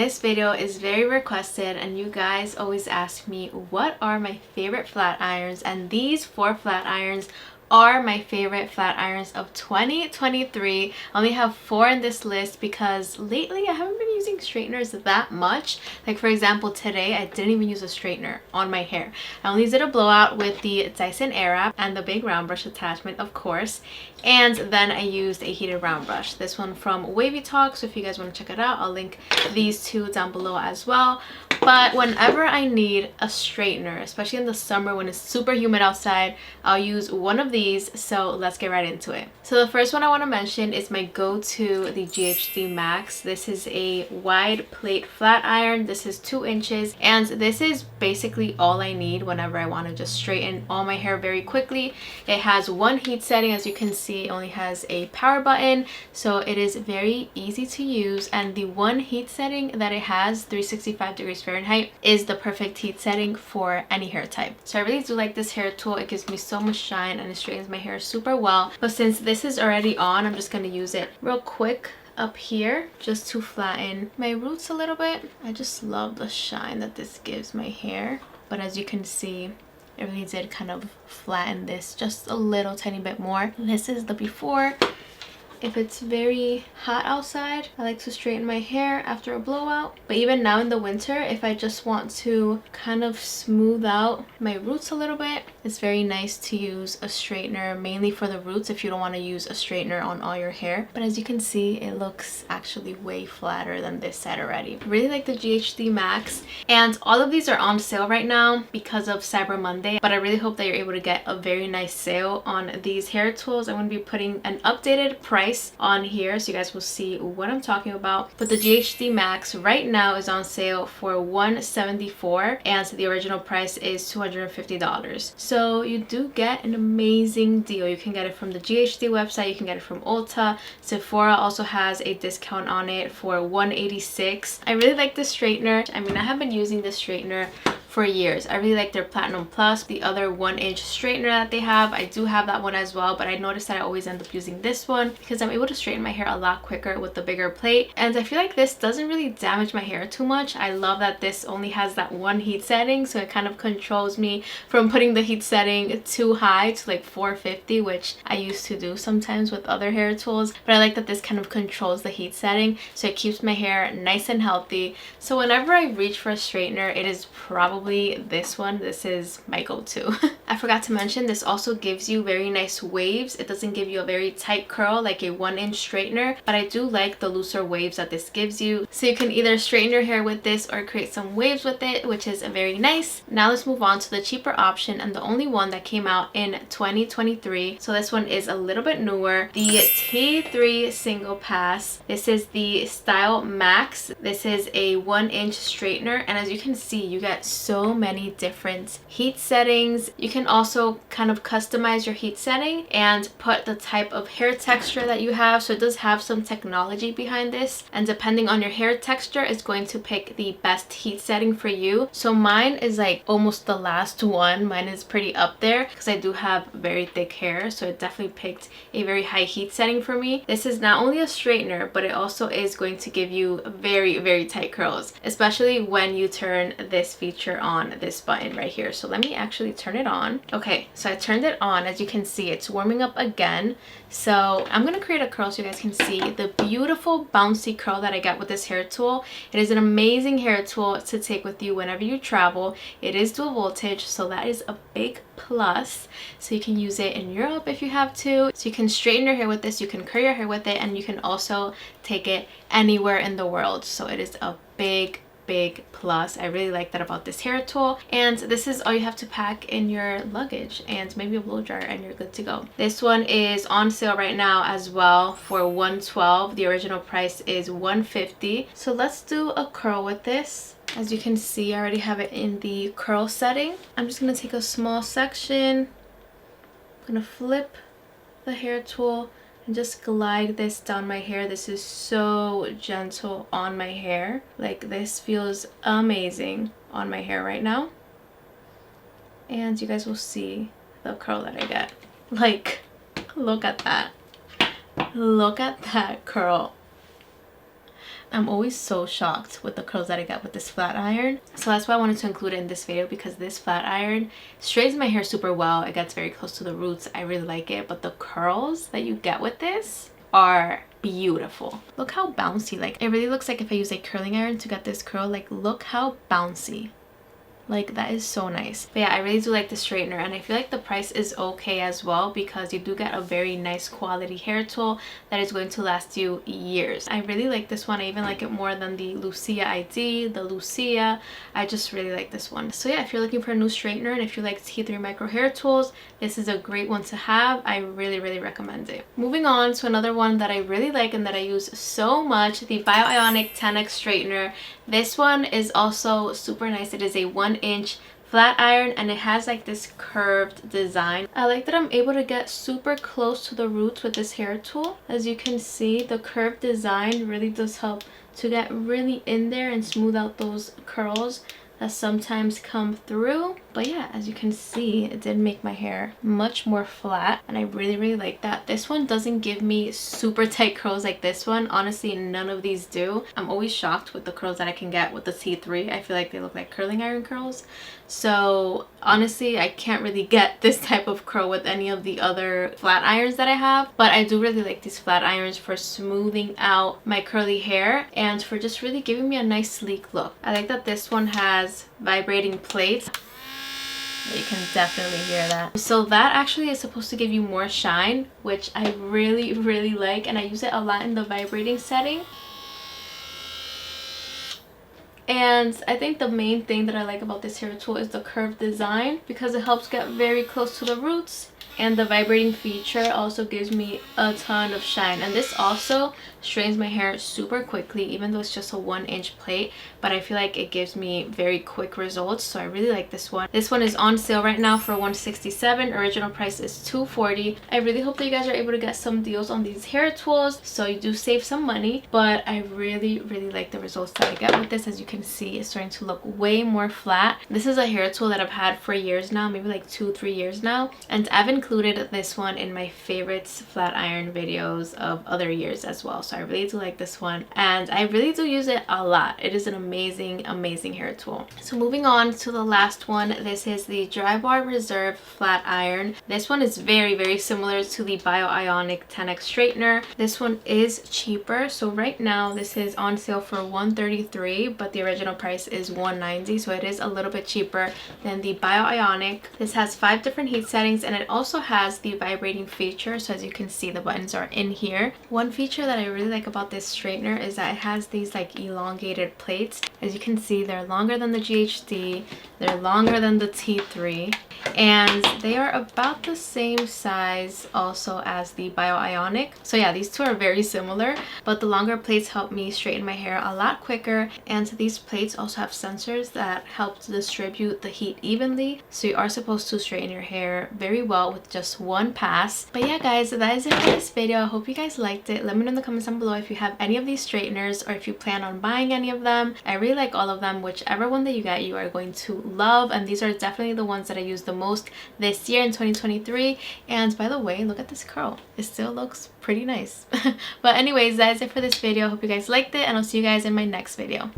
This video is very requested and you guys always ask me what are my favorite flat irons, and these 4 flat irons are my favorite flat irons of 2023. I only have 4 in this list because lately I haven't been using straighteners that much. Like for example, today I didn't even use a straightener on my hair. I only did a blowout with the Dyson Airwrap and the big round brush attachment, of course, and then I used a heated round brush, this one from WavyTalk. So if you guys want to check it out, I'll link these 2 down below as well. But whenever I need a straightener, especially in the summer when it's super humid outside, I'll use one of these. So let's get right into it. So the first one I want to mention is my go-to, the GHD Max. This is a wide plate flat iron. This is 2 inches and this is basically all I need whenever I want to just straighten all my hair very quickly. It has 1 heat setting. As you can see, it only has a power button, so it is very easy to use, and the 1 heat setting that it has, 365 degrees Fahrenheit, is the perfect heat setting for any hair type. So I really do like this hair tool. It gives me so much shine and it straightens my hair super well. But since this is already on, I'm just going to use it real quick up here just to flatten my roots a little bit. I just love the shine that this gives my hair. But as you can see, it really did kind of flatten this just a little tiny bit more. This is the before. If it's very hot outside, I like to straighten my hair after a blowout. But even now in the winter, if I just want to kind of smooth out my roots a little bit, it's very nice to use a straightener, mainly for the roots if you don't want to use a straightener on all your hair. But as you can see, it looks actually way flatter than this side already. I really like the GHD Max, and all of these are on sale right now because of Cyber Monday. But I really hope that you're able to get a very nice sale on these hair tools. I'm going to be putting an updated price on here so you guys will see what I'm talking about. But the GHD Max right now is on sale for $174 and the original price is $250. So you do get an amazing deal. You can get it from the GHD website, you can get it from Ulta. Sephora also has a discount on it for $186. I really like this straightener. I mean, I have been using this straightener for years. I really like their Platinum Plus, the other 1-inch straightener that they have. I do have that one as well, but I noticed that I always end up using this one because I'm able to straighten my hair a lot quicker with the bigger plate, and I feel like this doesn't really damage my hair too much. I love that this only has that 1 heat setting, so it kind of controls me from putting the heat setting too high to like 450, which I used to do sometimes with other hair tools. But I like that this kind of controls the heat setting, so it keeps my hair nice and healthy. So whenever I reach for a straightener, it is probably this one. This is my go-to. I forgot to mention, this also gives you very nice waves. It doesn't give you a very tight curl like a 1-inch straightener, but I do like the looser waves that this gives you. So you can either straighten your hair with this or create some waves with it, which is very nice. Now let's move on to the cheaper option and the only one that came out in 2023. So this one is a little bit newer, the T3 SinglePass. This is the StyleMax. This is a 1-inch straightener, and as you can see, you get so many different heat settings. You can also kind of customize your heat setting and put the type of hair texture that you have. So it does have some technology behind this, and depending on your hair texture, it's going to pick the best heat setting for you. So mine is like almost the last one. Mine is pretty up there because I do have very thick hair, so it definitely picked a very high heat setting for me. This is not only a straightener, but it also is going to give you very, very tight curls, especially when you turn this feature on, this button right here. So let me actually turn it on. Okay, so I turned it on. As you can see, it's warming up again. So I'm gonna create a curl so you guys can see the beautiful bouncy curl that I get with this hair tool. It is an amazing hair tool to take with you whenever you travel. It is dual voltage, so that is a big plus. So you can use it in Europe if you have to. So you can straighten your hair with this, you can curl your hair with it, and you can also take it anywhere in the world. So it is a big plus. I really like that about this hair tool. And this is all you have to pack in your luggage and maybe a blow dryer and you're good to go. This one is on sale right now as well for $112. The original price is $150. So let's do a curl with this. As you can see, I already have it in the curl setting. I'm just going to take a small section. I'm going to flip the hair tool and just glide this down my hair. This is so gentle on my hair. Like, this feels amazing on my hair right now. And you guys will see the curl that I get. Like, look at that. Look at that curl. I'm always so shocked with the curls that I get with this flat iron. So that's why I wanted to include it in this video, because this flat iron straightens my hair super well. It gets very close to the roots. I really like it. But the curls that you get with this are beautiful. Look how bouncy. Like, it really looks like if I use a curling iron to get this curl, like look how bouncy. Like, that is so nice. But yeah, I really do like the straightener, and I feel like the price is okay as well, because you do get a very nice quality hair tool that is going to last you years. I really like this one. I even like it more than the Lucia ID, the Lucia. I just really like this one. So yeah, if you're looking for a new straightener and if you like T3 micro hair tools, this is a great one to have. I really recommend it. Moving on to another one that I really like and that I use so much, the BioIonic 10X straightener. This one is also super nice. It is a 1-inch flat iron and it has like this curved design. I like that I'm able to get super close to the roots with this hair tool. As you can see, the curved design really does help to get really in there and smooth out those curls that sometimes come through. But yeah, as you can see, it did make my hair much more flat, and I really like that. This one doesn't give me super tight curls like this one. Honestly, none of these do. I'm always shocked with the curls that I can get with the T3. I feel like they look like curling iron curls. So honestly, I can't really get this type of curl with any of the other flat irons that I have. But I do really like these flat irons for smoothing out my curly hair and for just really giving me a nice sleek look. I like that this one has vibrating plates. You can definitely hear that. So that actually is supposed to give you more shine, which I really like, and I use it a lot in the vibrating setting. And I think the main thing that I like about this hair tool is the curved design, because it helps get very close to the roots, and the vibrating feature also gives me a ton of shine. And this also straightens my hair super quickly, even though it's just a 1-inch plate, but I feel like it gives me very quick results. So I really like this one. This one is on sale right now for $167. Original price is $240. I really hope that you guys are able to get some deals on these hair tools so you do save some money. But I really like the results that I get with this. As you can see, it's starting to look way more flat. This is a hair tool that I've had for years now, maybe like 2-3 years now, and I've included this one in my favorites flat iron videos of other years as well. So I really do like this one, and I really do use it a lot. It is an amazing hair tool. So moving on to the last one, this is the Drybar Reserve flat iron. This one is very similar to the BioIonic 10X straightener. This one is cheaper. So right now this is on sale for $133, but the original price is $190, so it is a little bit cheaper than the BioIonic. This has 5 different heat settings, and it also has the vibrating feature. So as you can see, the buttons are in here. One feature that I really like about this straightener is that it has these like elongated plates. As you can see, they're longer than the GHD, they're longer than the T3, and they are about the same size also as the BioIonic. So yeah, these two are very similar, but the longer plates help me straighten my hair a lot quicker, and these plates also have sensors that help to distribute the heat evenly, so you are supposed to straighten your hair very well with just one pass. But yeah guys, that is it for this video. I hope you guys liked it. Let me know in the comments down below if you have any of these straighteners or if you plan on buying any of them. I really like all of them. Whichever one that you get, you are going to love, and these are definitely the ones that I use the most this year in 2023. And by the way, look at this curl. It still looks pretty nice. But anyways, that is it for this video. I hope you guys liked it, and I'll see you guys in my next video.